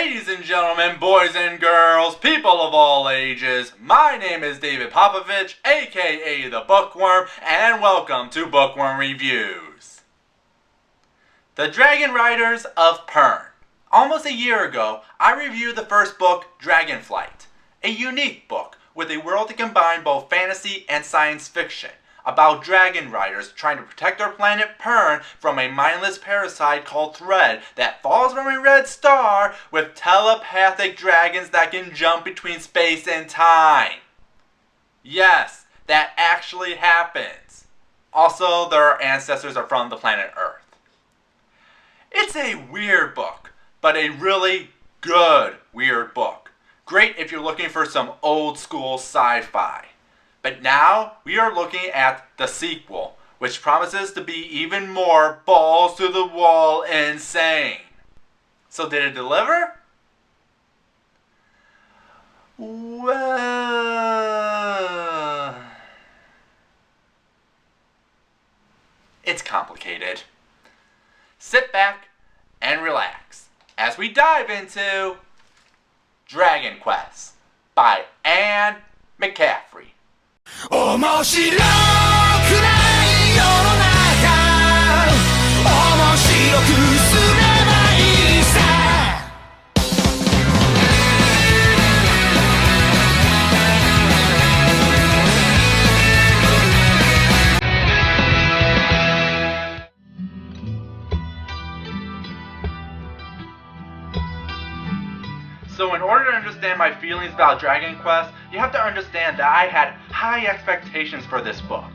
Ladies and gentlemen, boys and girls, people of all ages, my name is David Popovich, aka the Bookworm, and welcome to Bookworm Reviews. The Dragonriders of Pern. Almost a year ago, I reviewed the first book, Dragonflight, a unique book with a world that combined both fantasy and science fiction, about dragon riders trying to protect their planet Pern from a mindless parasite called Thread that falls from a red star with telepathic dragons that can jump between space and time. Yes, that actually happens. Also, their ancestors are from the planet Earth. It's a weird book, but a really good weird book. Great if you're looking for some old school sci-fi. But now, we are looking at the sequel, which promises to be even more balls to the wall insane. So did it deliver? Well, it's complicated. Sit back and relax as we dive into Dragonquest by Anne McCaffrey. 面白くない世の中面白くすればいいさ So in order to understand my feelings about Dragonquest, you have to understand that I had high expectations for this book.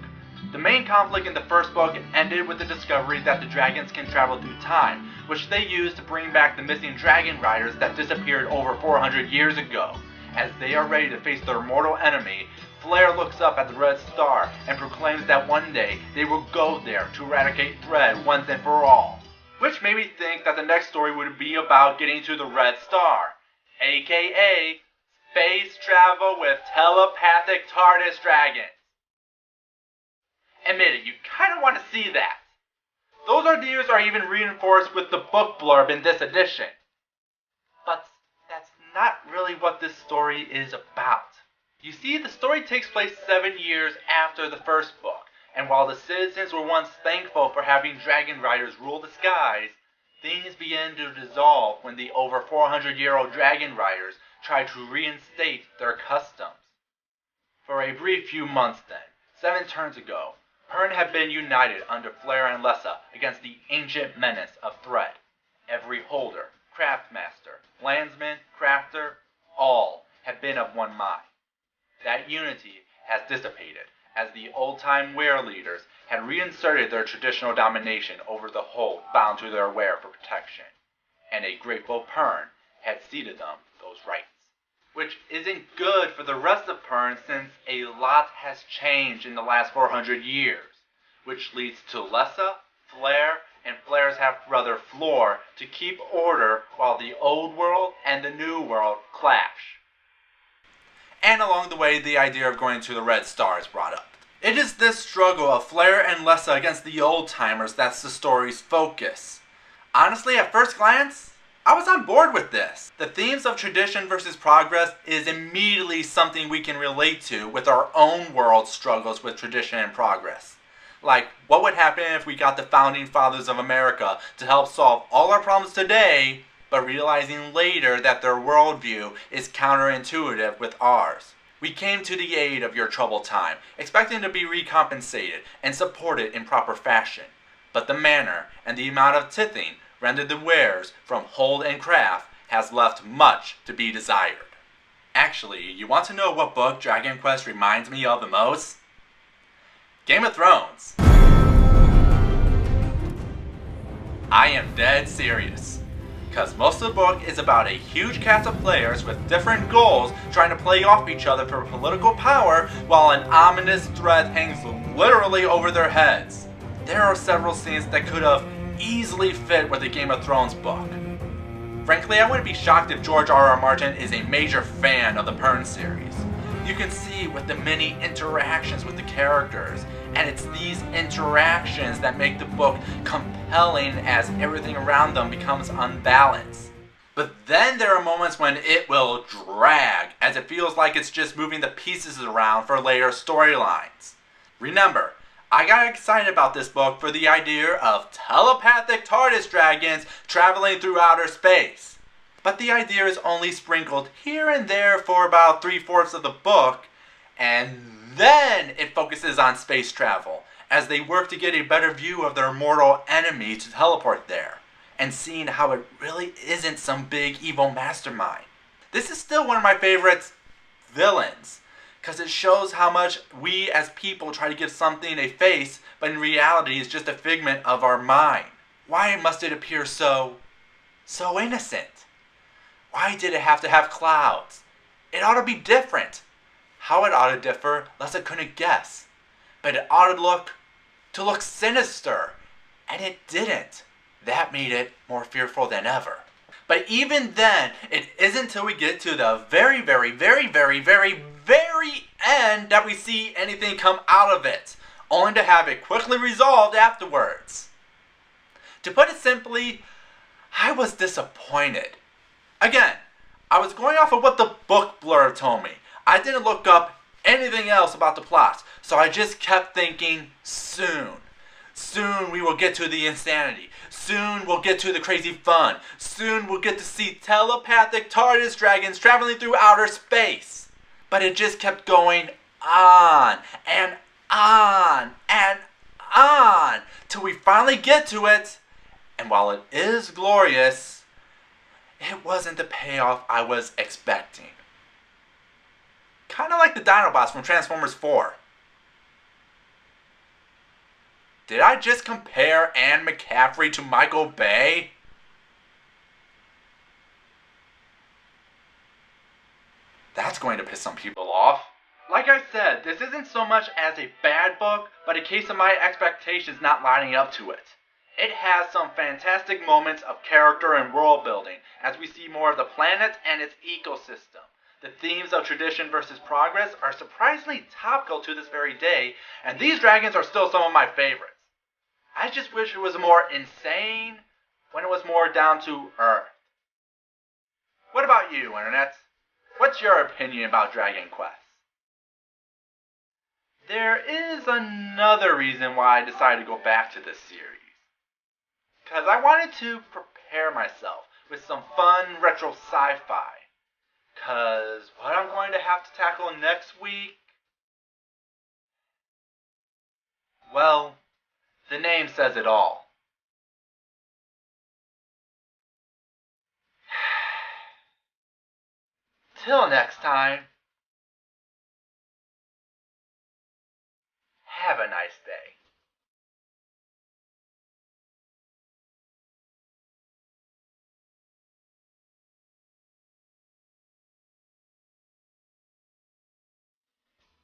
The main conflict in the first book ended with the discovery that the dragons can travel through time, which they used to bring back the missing dragon riders that disappeared over 400 years ago. As they are ready to face their mortal enemy, Flare looks up at the Red Star and proclaims that one day they will go there to eradicate Thread once and for all. Which made me think that the next story would be about getting to the Red Star, aka space travel with telepathic TARDIS dragons. Admit it, you kinda want to see that. Those ideas are even reinforced with the book blurb in this edition. But that's not really what this story is about. You see, the story takes place 7 years after the first book, and while the citizens were once thankful for having dragon riders rule the skies, things began to dissolve when the over 400-year-old dragon riders tried to reinstate their customs. For a brief few months then, 7 turns ago, Pern had been united under Flare and Lessa against the ancient menace of Thread. Every holder, craftmaster, landsman, crafter, all had been of one mind. That unity has dissipated as the old-time were leaders had reinserted their traditional domination over the hold bound to their ware for protection, and a grateful Pern had ceded them those rights. Which isn't good for the rest of Pern since a lot has changed in the last 400 years, which leads to Lessa, Flare, and Flare's half-brother Floor to keep order while the old world and the new world clash. And along the way, the idea of going to the Red Star is brought up. It is this struggle of Flare and Lessa against the old-timers that's the story's focus. Honestly, at first glance, I was on board with this. The themes of tradition versus progress is immediately something we can relate to with our own world's struggles with tradition and progress. Like, what would happen if we got the founding fathers of America to help solve all our problems today, but realizing later that their worldview is counterintuitive with ours? We came to the aid of your troubled time, expecting to be recompensated and supported in proper fashion. But the manner and the amount of tithing rendered the wares from hold and craft has left much to be desired. Actually, you want to know what book Dragonquest reminds me of the most? Game of Thrones. I am dead serious. Because most of the book is about a huge cast of players with different goals trying to play off each other for political power while an ominous threat hangs literally over their heads. There are several scenes that could have easily fit with a Game of Thrones book. Frankly, I wouldn't be shocked if George R.R. Martin is a major fan of the Pern series. You can see with the many interactions with the characters, and it's these interactions that make the book compelling as everything around them becomes unbalanced. But then there are moments when it will drag, as it feels like it's just moving the pieces around for later storylines. Remember, I got excited about this book for the idea of telepathic TARDIS dragons traveling through outer space. But the idea is only sprinkled here and there for about 3/4 of the book, and then it focuses on space travel, as they work to get a better view of their mortal enemy to teleport there, and seeing how it really isn't some big evil mastermind. This is still one of my favorite villains, because it shows how much we as people try to give something a face, but in reality is just a figment of our mind. Why must it appear so innocent? Why did it have to have clouds? It ought to be different. How it ought to differ, Lessa couldn't guess. But it ought to look sinister, and it didn't. That made it more fearful than ever. But even then, it isn't until we get to the very, very, very, very, very, very end that we see anything come out of it, only to have it quickly resolved afterwards. To put it simply, I was disappointed. Again, I was going off of what the book blurb told me. I didn't look up anything else about the plot, so I just kept thinking, soon. Soon we will get to the insanity. Soon we'll get to the crazy fun. Soon we'll get to see telepathic TARDIS dragons traveling through outer space. But it just kept going on and on and on till we finally get to it. And while it is glorious, it wasn't the payoff I was expecting. Kind of like the Dinobots from Transformers 4. Did I just compare Anne McCaffrey to Michael Bay? That's going to piss some people off. Like I said, this isn't so much as a bad book, but a case of my expectations not lining up to it. It has some fantastic moments of character and world building, as we see more of the planet and its ecosystem. The themes of tradition versus progress are surprisingly topical to this very day, and these dragons are still some of my favorites. I just wish it was more insane when it was more down to earth. What about you, Internet? What's your opinion about Dragonquest? There is another reason why I decided to go back to this series. Because I wanted to prepare myself with some fun retro sci-fi. Because what I'm going to have to tackle next week, well, the name says it all. Till next time, have a nice day.